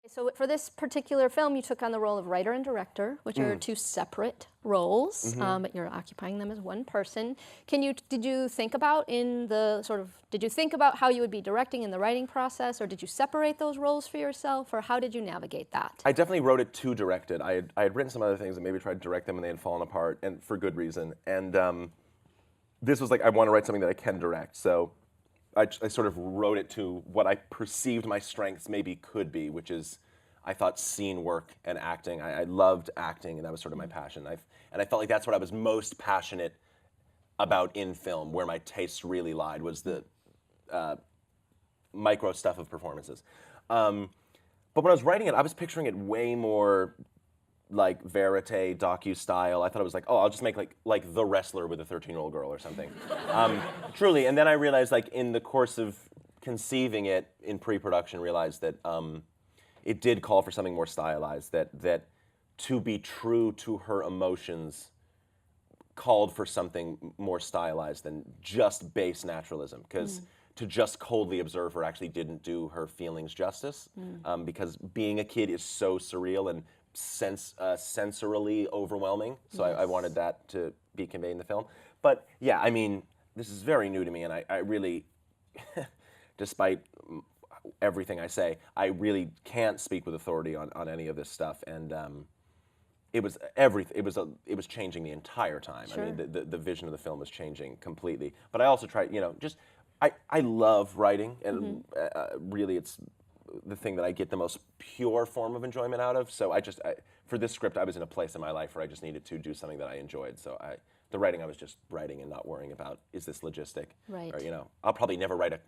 So for this particular film, you took on the role of writer and director, which are two separate roles, but you're occupying them as one person. Did you think about how you would be directing in the writing process, or did you separate those roles for yourself, or how did you navigate that? I definitely wrote it to direct it. I had written some other things and maybe tried to direct them and they had fallen apart, and for good reason. And this was like, I want to write something that I can direct. So I sort of wrote it to what I perceived my strengths maybe could be, which is, I thought, scene work and acting. I loved acting, and that was sort of my passion. And I felt like that's what I was most passionate about in film, where my tastes really lied, was the micro stuff of performances. But when I was writing it, I was picturing it way more like verite, docu-style. I thought it was like, oh, I'll just make like The Wrestler with a 13-year-old girl or something. Truly, and then I realized, like, in the course of conceiving it in pre-production, realized that it did call for something more stylized, that to be true to her emotions called for something more stylized than just base naturalism, because to just coldly observe her actually didn't do her feelings justice, because being a kid is so surreal and sensorily overwhelming, so I wanted that to be conveyed in the film. But yeah, I mean, this is very new to me, and I really, despite everything I say, I really can't speak with authority on any of this stuff, and it was everything. It was changing the entire time. Sure. I mean, the vision of the film was changing completely. But I also tried, I love writing, and really, it's the thing that I get the most pure form of enjoyment out of. So for this script, I was in a place in my life where I just needed to do something that I enjoyed. So the writing, I was just writing and not worrying about, is this logistic? Right. Or, I'll probably never write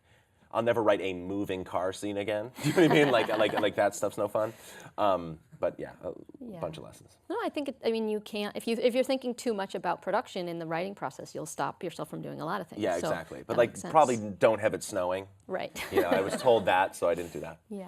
a moving car scene again. Do you know what I mean? Like that stuff's no fun. But yeah, a bunch of lessons. No, I think you can't, if you're thinking too much about production in the writing process, you'll stop yourself from doing a lot of things. Yeah, so exactly. But like, probably don't have it snowing. Right. I was told that, so I didn't do that. Yeah.